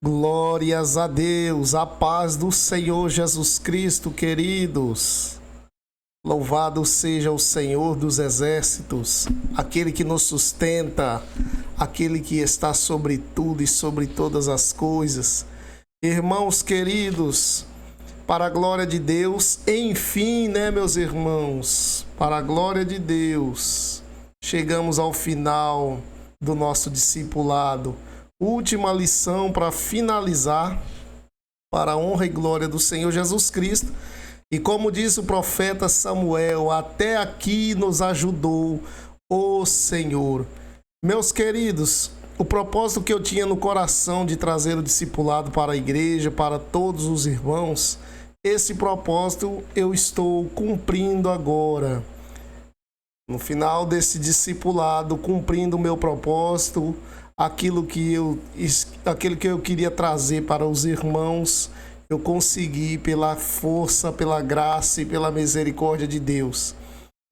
Glórias a Deus, a paz do Senhor Jesus Cristo, queridos. Louvado seja o Senhor dos exércitos, aquele que nos sustenta, aquele que está sobre tudo e sobre todas as coisas. Irmãos queridos, para a glória de Deus, enfim, meus irmãos, para a glória de Deus, chegamos ao final do nosso discipulado. Última lição para finalizar, para a honra e glória do Senhor Jesus Cristo. E como diz o profeta Samuel, até aqui nos ajudou o Senhor. Meus queridos, o propósito que eu tinha no coração de trazer o discipulado para a igreja, para todos os irmãos, esse propósito eu estou cumprindo agora. No final desse discipulado, cumprindo o meu propósito, aquilo que eu queria trazer para os irmãos, eu consegui pela força, pela graça e pela misericórdia de Deus.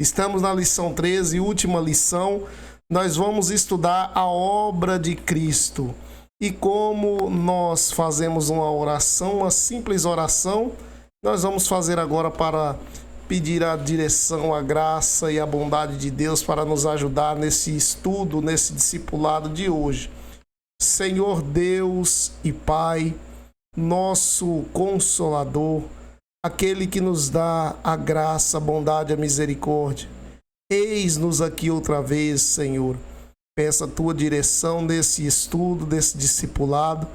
Estamos na lição 13, última lição. Nós vamos estudar a obra de Cristo. E como nós fazemos uma oração, uma simples oração, nós vamos fazer agora para pedir a direção, a graça e a bondade de Deus para nos ajudar nesse estudo, nesse discipulado de hoje. Senhor Deus e Pai, nosso Consolador, aquele que nos dá a graça, a bondade e a misericórdia, eis-nos aqui outra vez, Senhor. Peço a Tua direção nesse estudo, desse discipulado.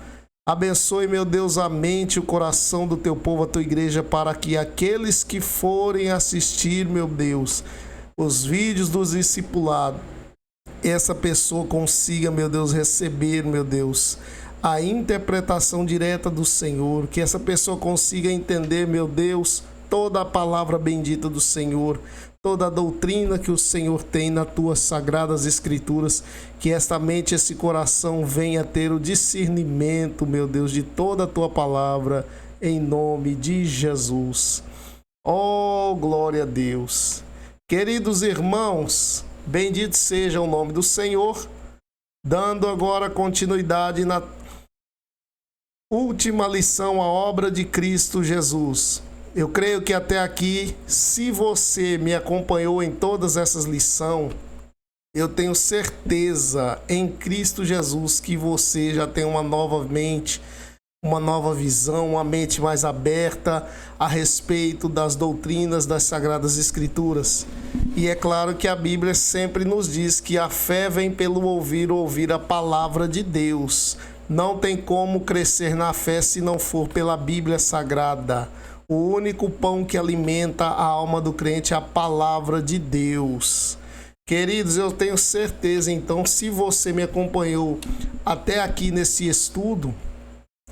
Abençoe, meu Deus, a mente e o coração do Teu povo, a Tua igreja, para que aqueles que forem assistir, meu Deus, os vídeos dos discipulados, essa pessoa consiga, meu Deus, receber, meu Deus, a interpretação direta do Senhor, que essa pessoa consiga entender, meu Deus, toda a palavra bendita do Senhor, toda a doutrina que o Senhor tem nas tuas sagradas escrituras, que esta mente, esse coração venha ter o discernimento, meu Deus, de toda a tua palavra, em nome de Jesus. Oh, glória a Deus. Queridos irmãos, bendito seja o nome do Senhor, dando agora continuidade na última lição, a obra de Cristo Jesus. Eu creio que até aqui, se você me acompanhou em todas essas lições, eu tenho certeza em Cristo Jesus que você já tem uma nova mente, uma nova visão, uma mente mais aberta a respeito das doutrinas das Sagradas Escrituras. E é claro que a Bíblia sempre nos diz que a fé vem pelo ouvir a palavra de Deus. Não tem como crescer na fé se não for pela Bíblia Sagrada. O único pão que alimenta a alma do crente é a palavra de Deus. Queridos, eu tenho certeza, então, se você me acompanhou até aqui nesse estudo,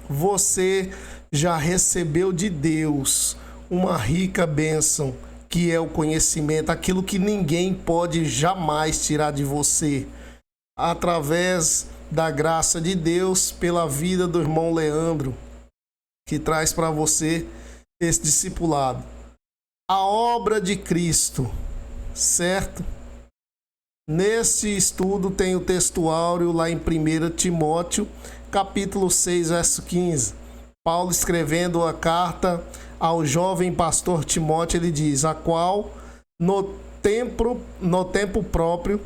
você já recebeu de Deus uma rica bênção, que é o conhecimento, aquilo que ninguém pode jamais tirar de você. Através da graça de Deus, pela vida do irmão Leandro, que traz para você esse discipulado. A obra de Cristo, certo? Nesse estudo tem o texto áureo lá em 1 Timóteo, capítulo 6, verso 15. Paulo escrevendo a carta ao jovem pastor Timóteo, ele diz: a qual no tempo próprio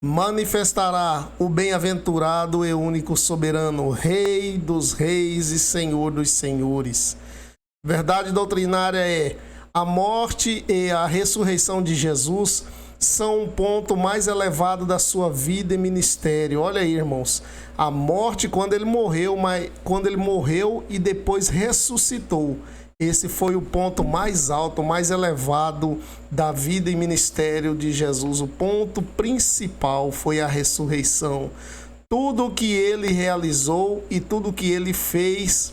manifestará o bem-aventurado e único soberano, Rei dos reis e Senhor dos senhores. Verdade doutrinária é: a morte e a ressurreição de Jesus são um ponto mais elevado da sua vida e ministério. Olha aí, irmãos, a morte quando ele morreu e depois ressuscitou. Esse foi o ponto mais alto, mais elevado da vida e ministério de Jesus. O ponto principal foi a ressurreição. Tudo o que ele realizou e tudo o que ele fez,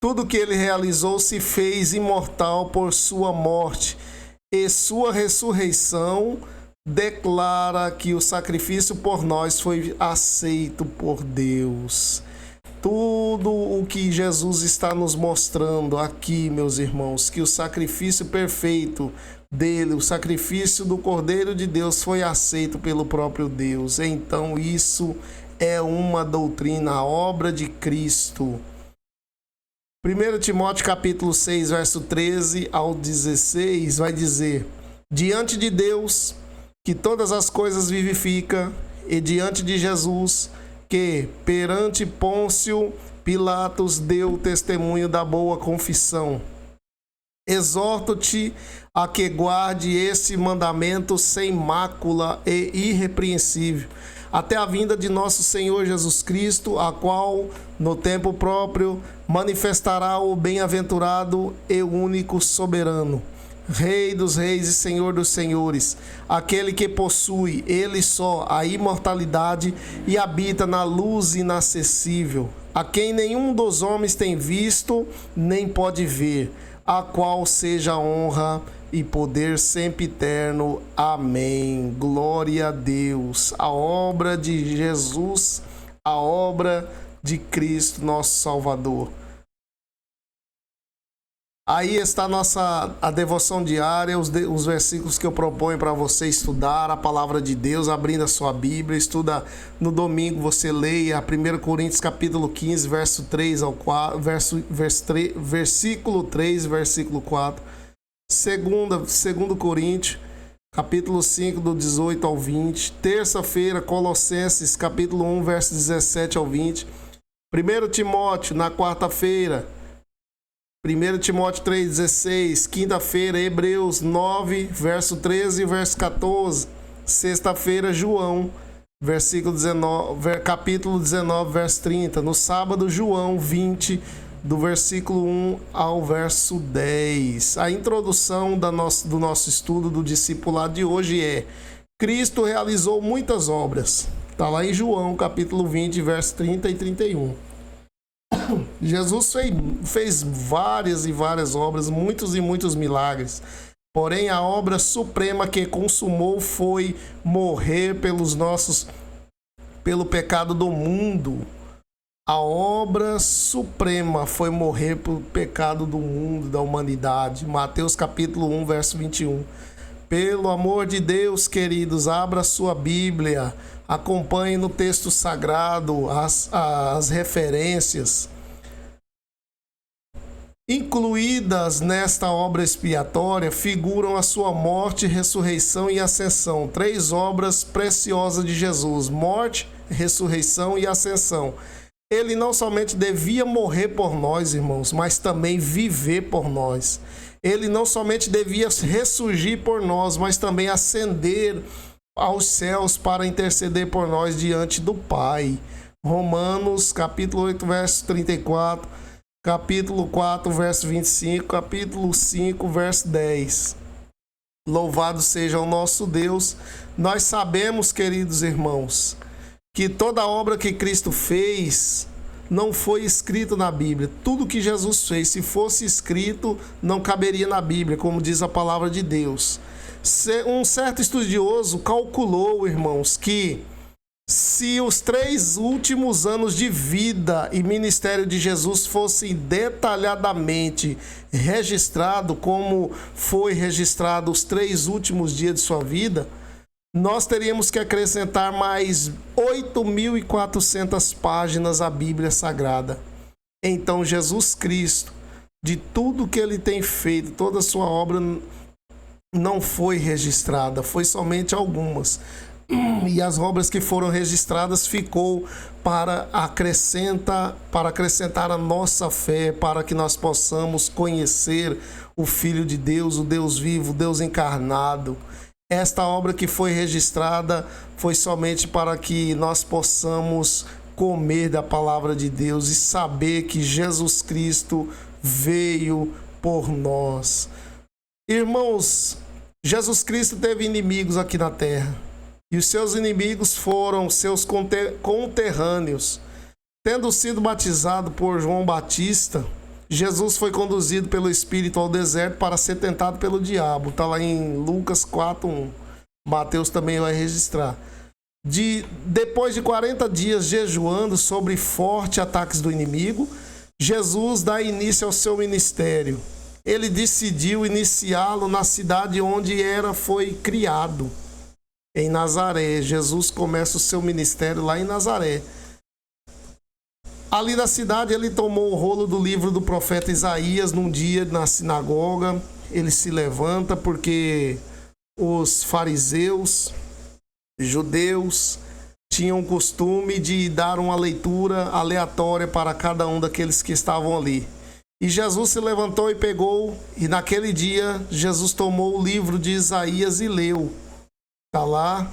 tudo que ele realizou se fez imortal por sua morte. E sua ressurreição declara que o sacrifício por nós foi aceito por Deus. Tudo o que Jesus está nos mostrando aqui, meus irmãos, que o sacrifício perfeito dele, o sacrifício do Cordeiro de Deus foi aceito pelo próprio Deus. Então isso é uma doutrina, a obra de Cristo. 1 Timóteo capítulo 6, verso 13 ao 16, vai dizer: diante de Deus, que todas as coisas vivifica, e diante de Jesus, que perante Pôncio Pilatos deu testemunho da boa confissão, exorto-te a que guarde esse mandamento sem mácula e irrepreensível, até a vinda de nosso Senhor Jesus Cristo, a qual, no tempo próprio, manifestará o bem-aventurado e único soberano, Rei dos reis e Senhor dos senhores, aquele que possui, ele só, a imortalidade e habita na luz inacessível, a quem nenhum dos homens tem visto, nem pode ver, a qual seja honra e poder sempre eterno. Amém. Glória a Deus. A obra de Jesus, a obra de Cristo, nosso Salvador. Aí está a devoção diária, os versículos que eu proponho para você estudar, a palavra de Deus, abrindo a sua Bíblia. Estuda no domingo, você leia 1 Coríntios capítulo 15, verso 3 ao 4, versículo 3, versículo 4. 2 Coríntios capítulo 5, do 18 ao 20. Terça-feira, Colossenses capítulo 1, verso 17 ao 20. 1 Timóteo, na quarta-feira, 1 Timóteo 3,16, quinta-feira, Hebreus 9, verso 13 e verso 14. Sexta-feira, João, capítulo 19, verso 30. No sábado, João 20, do versículo 1 ao verso 10. A introdução do nosso estudo do discipulado de hoje é: Cristo realizou muitas obras. Está lá em João, capítulo 20, verso 30 e 31. Jesus fez várias e várias obras, muitos e muitos milagres. Porém, a obra suprema que consumou foi morrer pelo pecado do mundo. A obra suprema foi morrer pelo pecado do mundo, da humanidade. Mateus capítulo 1, verso 21. Pelo amor de Deus, queridos, abra sua Bíblia, acompanhe no texto sagrado as referências. Incluídas nesta obra expiatória figuram a sua morte, ressurreição e ascensão. 3 obras preciosas de Jesus: morte, ressurreição e ascensão. Ele não somente devia morrer por nós, irmãos, mas também viver por nós. Ele não somente devia ressurgir por nós, mas também ascender aos céus para interceder por nós diante do Pai. Romanos capítulo 8, verso 34. Capítulo 4, verso 25, capítulo 5, verso 10. Louvado seja o nosso Deus. Nós sabemos, queridos irmãos, que toda a obra que Cristo fez não foi escrito na Bíblia. Tudo que Jesus fez, se fosse escrito, não caberia na Bíblia, como diz a palavra de Deus. Um certo estudioso calculou, irmãos, que se os 3 últimos anos de vida e ministério de Jesus fossem detalhadamente registrados, como foi registrado os 3 últimos dias de sua vida, nós teríamos que acrescentar mais 8.400 páginas à Bíblia Sagrada. Então, Jesus Cristo, de tudo que ele tem feito, toda a sua obra não foi registrada, foi somente algumas. E as obras que foram registradas ficou para acrescentar a nossa fé, para que nós possamos conhecer o Filho de Deus, o Deus vivo, o Deus encarnado. Esta obra que foi registrada foi somente para que nós possamos comer da palavra de Deus e saber que Jesus Cristo veio por nós. Irmãos, Jesus Cristo teve inimigos aqui na terra. E os seus inimigos foram seus conterrâneos. Tendo sido batizado por João Batista, Jesus foi conduzido pelo Espírito ao deserto para ser tentado pelo diabo. Está lá em Lucas 4:1. Mateus também vai registrar. Depois de 40 dias jejuando sobre fortes ataques do inimigo, Jesus dá início ao seu ministério. Ele decidiu iniciá-lo na cidade onde foi criado. em Nazaré. Jesus começa o seu ministério lá em Nazaré. Ali na cidade, ele tomou o rolo do livro do profeta Isaías num dia na sinagoga. Ele se levanta porque os fariseus, judeus, tinham o costume de dar uma leitura aleatória para cada um daqueles que estavam ali. E Jesus se levantou e pegou, e naquele dia Jesus tomou o livro de Isaías e leu. Está lá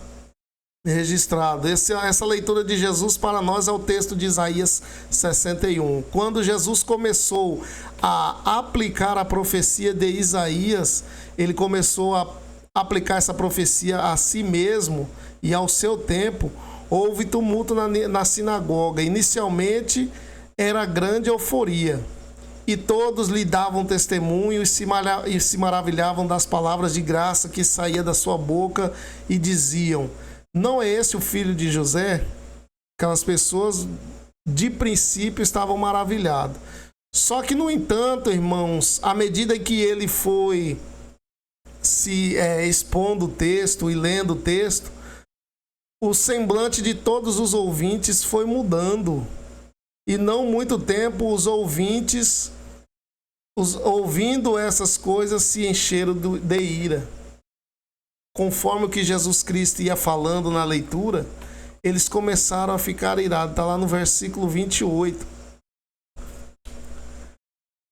registrado. Essa leitura de Jesus para nós é o texto de Isaías 61. Quando Jesus começou a aplicar a profecia de Isaías, ele começou a aplicar essa profecia a si mesmo e ao seu tempo. Houve tumulto na sinagoga. Inicialmente era grande euforia. E todos lhe davam testemunho e se maravilhavam das palavras de graça que saía da sua boca e diziam: não é esse o filho de José? Aquelas pessoas de princípio estavam maravilhadas. Só que, no entanto, irmãos, à medida que ele foi se expondo o texto e lendo o texto, o semblante de todos os ouvintes foi mudando. E não muito tempo os ouvintes, ouvindo essas coisas, se encheram de ira. Conforme o que Jesus Cristo ia falando na leitura, eles começaram a ficar irados. Está lá no versículo 28.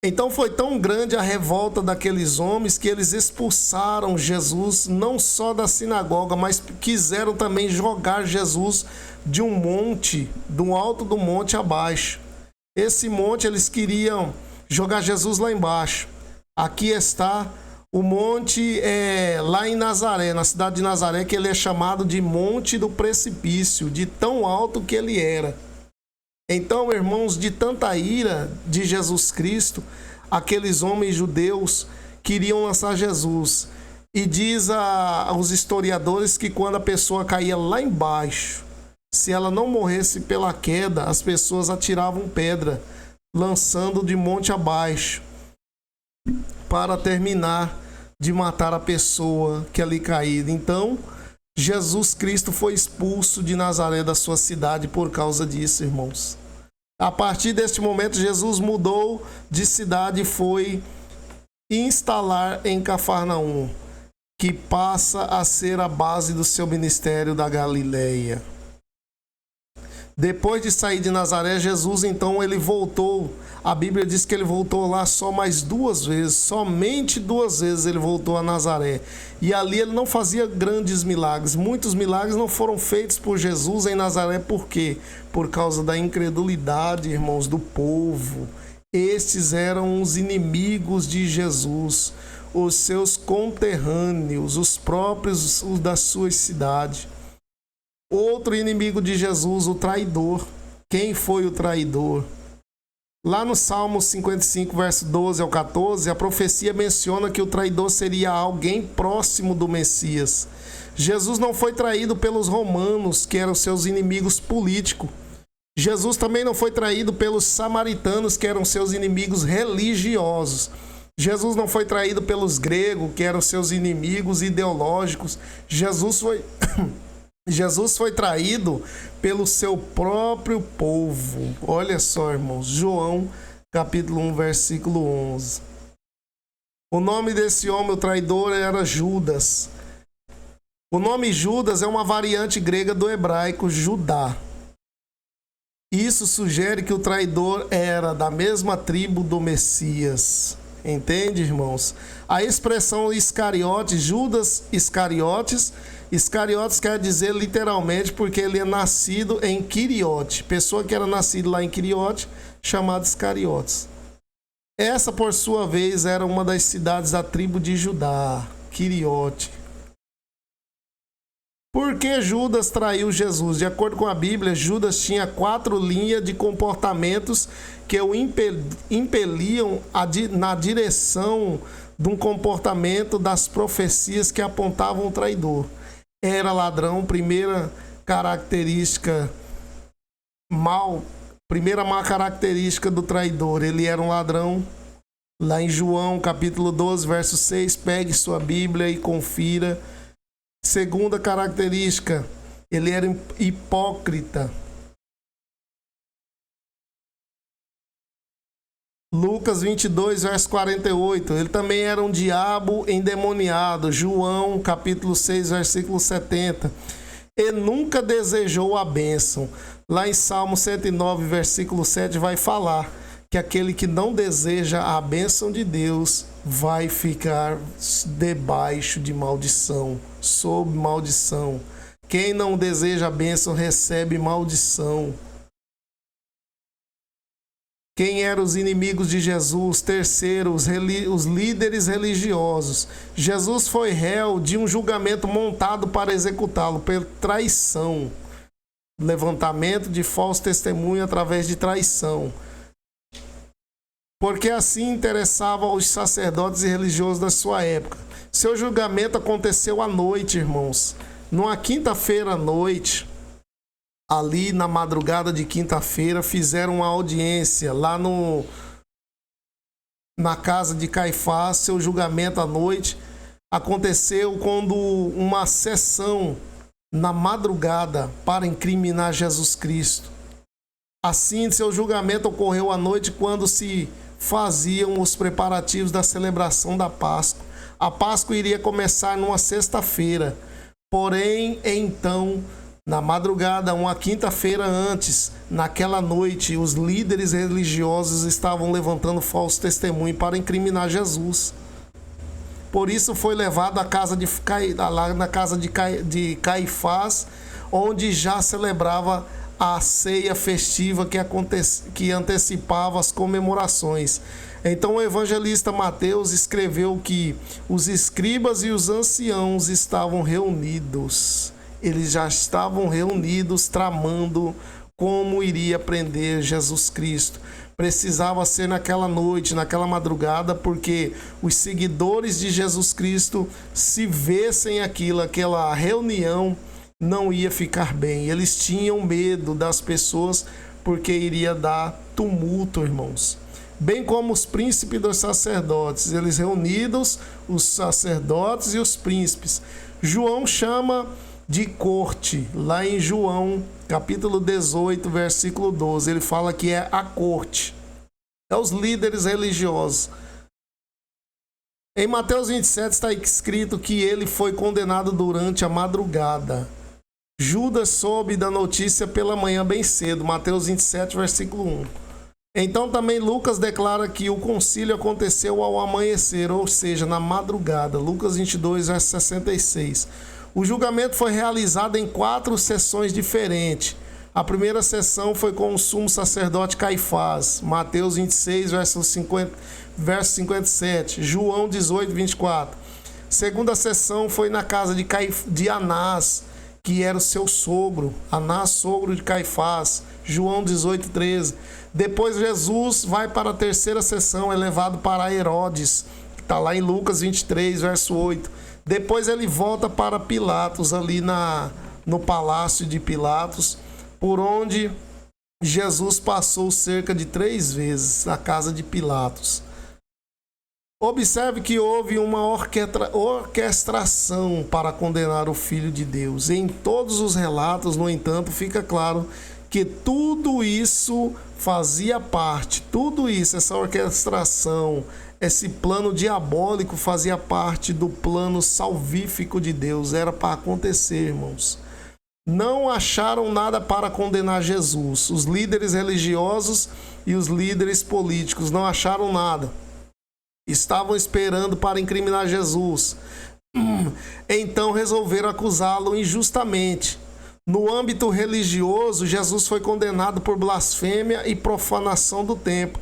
Então foi tão grande a revolta daqueles homens que eles expulsaram Jesus não só da sinagoga, mas quiseram também jogar Jesus de um monte, do alto do monte abaixo. Esse monte eles queriam jogar Jesus lá embaixo. Aqui está o monte lá em Nazaré, na cidade de Nazaré, que ele é chamado de Monte do Precipício, de tão alto que ele era. Então, irmãos, de tanta ira de Jesus Cristo, aqueles homens judeus queriam lançar Jesus. E diz aos historiadores que quando a pessoa caía lá embaixo, se ela não morresse pela queda, as pessoas atiravam pedra, lançando de monte abaixo, para terminar de matar a pessoa que ali caída. Então, Jesus Cristo foi expulso de Nazaré, da sua cidade, por causa disso, irmãos. A partir deste momento, Jesus mudou de cidade e foi instalar em Cafarnaum, que passa a ser a base do seu ministério da Galileia. Depois de sair de Nazaré, Jesus então ele voltou. A Bíblia diz que ele voltou lá só mais 2 vezes, somente 2 vezes ele voltou a Nazaré. E ali ele não fazia grandes milagres. Muitos milagres não foram feitos por Jesus em Nazaré. Por quê? Por causa da incredulidade, irmãos, do povo. Estes eram os inimigos de Jesus, os seus conterrâneos, os próprios da sua cidade. Outro inimigo de Jesus, o traidor. Quem foi o traidor? Lá no Salmo 55, verso 12 ao 14, a profecia menciona que o traidor seria alguém próximo do Messias. Jesus não foi traído pelos romanos, que eram seus inimigos políticos. Jesus também não foi traído pelos samaritanos, que eram seus inimigos religiosos. Jesus não foi traído pelos gregos, que eram seus inimigos ideológicos. Jesus foi traído pelo seu próprio povo. Olha só, irmãos, João capítulo 1, versículo 11. O nome desse homem, o traidor, era Judas. O nome Judas é uma variante grega do hebraico Judá. Isso sugere que o traidor era da mesma tribo do Messias. Entende, irmãos? A expressão Iscariotes, Judas Iscariotes quer dizer literalmente porque ele é nascido em Quiriote. Pessoa que era nascida lá em Quiriote, chamada Iscariotes. Essa, por sua vez, era uma das cidades da tribo de Judá, Quiriote. Por que Judas traiu Jesus? De acordo com a Bíblia, Judas tinha 4 linhas de comportamentos que o impeliam na direção de um comportamento das profecias que apontavam o traidor. Era ladrão, primeira má característica do traidor. Ele era um ladrão. Lá em João, capítulo 12, verso 6, pegue sua Bíblia e confira. Segunda característica, ele era hipócrita. Lucas 22, verso 48. Ele também era um diabo endemoniado. João, capítulo 6, versículo 70. E nunca desejou a bênção. Lá em Salmo 109, versículo 7, vai falar que aquele que não deseja a bênção de Deus vai ficar debaixo de maldição, sob maldição. Quem não deseja a bênção recebe maldição. Quem eram os inimigos de Jesus? Terceiro, os líderes religiosos. Jesus foi réu de um julgamento montado para executá-lo por traição. Levantamento de falso testemunho através de traição. Porque assim interessava aos sacerdotes e religiosos da sua época. Seu julgamento aconteceu à noite, irmãos. Numa quinta-feira à noite, ali na madrugada de quinta-feira, fizeram uma audiência lá na casa de Caifás. Seu julgamento à noite aconteceu quando uma sessão na madrugada para incriminar Jesus Cristo. Assim, seu julgamento ocorreu à noite quando se faziam os preparativos da celebração da Páscoa. A Páscoa iria começar numa sexta-feira, porém, então, na madrugada, uma quinta-feira antes, naquela noite, os líderes religiosos estavam levantando falso testemunho para incriminar Jesus. Por isso foi levado à casa na casa de Caifás, onde já celebrava a ceia festiva que antecipava as comemorações. Então o evangelista Mateus escreveu que os escribas e os anciãos estavam reunidos. Eles já estavam reunidos tramando como iria prender Jesus Cristo. Precisava ser naquela noite, naquela madrugada, porque os seguidores de Jesus Cristo, se vissem aquela reunião, não ia ficar bem. Eles tinham medo das pessoas, porque iria dar tumulto, irmãos. Bem como os príncipes dos sacerdotes, eles reunidos, os sacerdotes e os príncipes. João chama de corte, lá em João, capítulo 18, versículo 12, ele fala que é a corte, é os líderes religiosos. Em Mateus 27 está escrito que ele foi condenado durante a madrugada. Judas soube da notícia pela manhã bem cedo, Mateus 27, versículo 1. Então também Lucas declara que o concílio aconteceu ao amanhecer, ou seja, na madrugada, Lucas 22, verso 66. O julgamento foi realizado em 4 sessões diferentes. A primeira sessão foi com o sumo sacerdote Caifás, Mateus 26, verso 57, João 18, 24. Segunda sessão foi na casa de Anás, que era o seu sogro, Anás, sogro de Caifás, João 18, 13. Depois Jesus vai para a terceira sessão, é levado para Herodes, que está lá em Lucas 23, verso 8. Depois ele volta para Pilatos, ali no palácio de Pilatos, por onde Jesus passou cerca de 3 vezes, na casa de Pilatos. Observe que houve uma orquestração para condenar o Filho de Deus. Em todos os relatos, no entanto, fica claro que tudo isso fazia parte, tudo isso, essa orquestração, esse plano diabólico fazia parte do plano salvífico de Deus. Era para acontecer, irmãos. Não acharam nada para condenar Jesus. Os líderes religiosos e os líderes políticos não acharam nada. Estavam esperando para incriminar Jesus. Então resolveram acusá-lo injustamente. No âmbito religioso, Jesus foi condenado por blasfêmia e profanação do templo.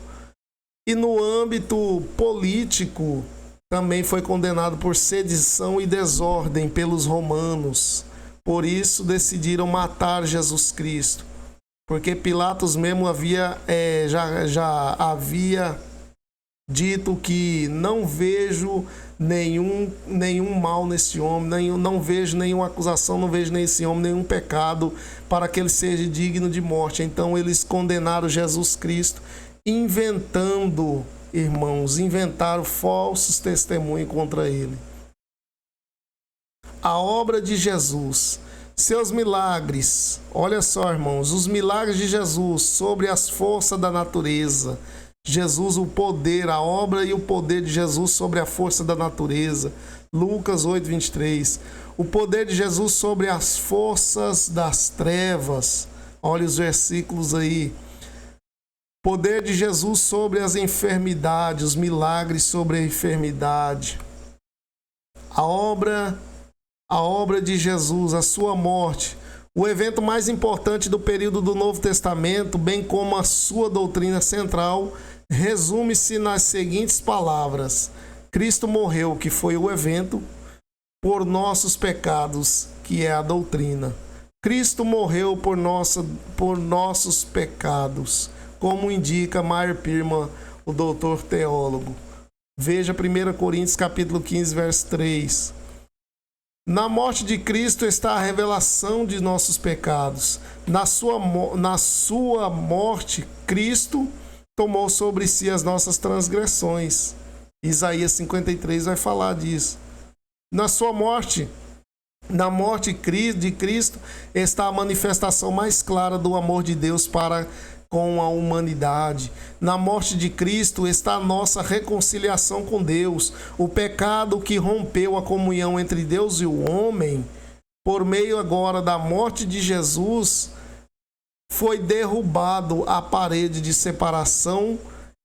E no âmbito político, também foi condenado por sedição e desordem pelos romanos. Por isso decidiram matar Jesus Cristo. Porque Pilatos mesmo já havia dito que não vejo nenhum mal nesse homem, não vejo nenhuma acusação, não vejo nesse homem nenhum pecado para que ele seja digno de morte. Então eles condenaram Jesus Cristo, inventaram falsos testemunhos contra ele. a obra de Jesus, seus milagres. Olha só, irmãos, os milagres de Jesus sobre as forças da natureza. Jesus, o poder, a obra e o poder de Jesus sobre a força da natureza. Lucas 8, 23. O poder de Jesus sobre as forças das trevas. Olha os versículos aí. Poder de Jesus sobre as enfermidades, os milagres sobre a enfermidade. A obra de Jesus, a sua morte, o evento mais importante do período do Novo Testamento, bem como a sua doutrina central, resume-se nas seguintes palavras: Cristo morreu, que foi o evento, por nossos pecados, que é a doutrina. Cristo morreu por nossos pecados, como indica Meyer Pirman, o doutor teólogo. Veja 1 Coríntios capítulo 15, verso 3. Na morte de Cristo está a revelação de nossos pecados. Na sua morte, Cristo tomou sobre si as nossas transgressões. Isaías 53 vai falar disso. Na sua morte, na morte de Cristo, está a manifestação mais clara do amor de Deus para com a humanidade. Na morte de Cristo está a nossa reconciliação com Deus. O pecado que rompeu a comunhão entre Deus e o homem, por meio agora da morte de Jesus, foi derrubado a parede de separação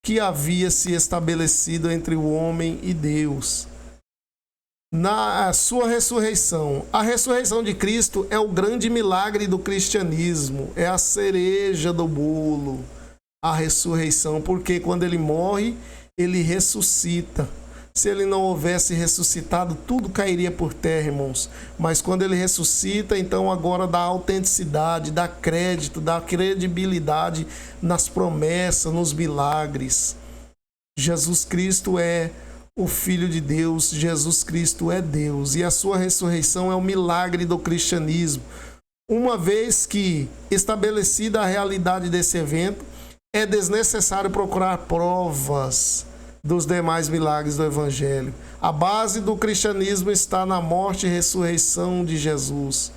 que havia se estabelecido entre o homem e Deus. Na sua ressurreição, a ressurreição de Cristo é o grande milagre do cristianismo, é a cereja do bolo, a ressurreição, porque quando ele morre, ele ressuscita. Se ele não houvesse ressuscitado, tudo cairia por terra, irmãos. Mas quando ele ressuscita, então agora dá autenticidade, dá crédito, dá credibilidade nas promessas, nos milagres. Jesus Cristo é o Filho de Deus, Jesus Cristo é Deus, e a sua ressurreição é o milagre do cristianismo. Uma vez que estabelecida a realidade desse evento, é desnecessário procurar provas dos demais milagres do Evangelho. A base do cristianismo está na morte e ressurreição de Jesus.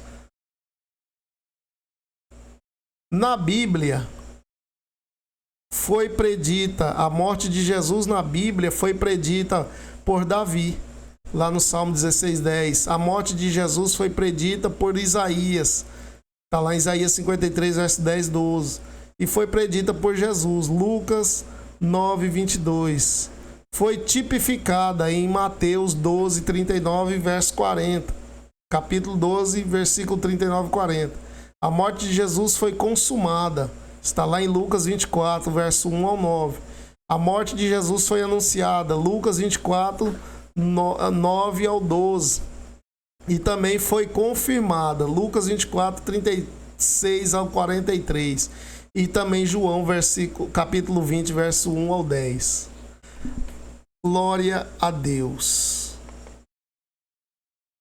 Na Bíblia, foi predita, a morte de Jesus na Bíblia foi predita por Davi, lá no Salmo 16:10. A morte de Jesus foi predita por Isaías, está lá em Isaías 53, verso 10, 12. E foi predita por Jesus, Lucas 9, 22. Foi tipificada em Mateus 12, 39, verso 40. Capítulo 12, versículo 39 e 40. A morte de Jesus foi consumada. Está lá em Lucas 24, verso 1 ao 9. A morte de Jesus foi anunciada. Lucas 24, 9 ao 12. E também foi confirmada. Lucas 24, 36 ao 43. E também João, capítulo 20, verso 1 ao 10. Glória a Deus.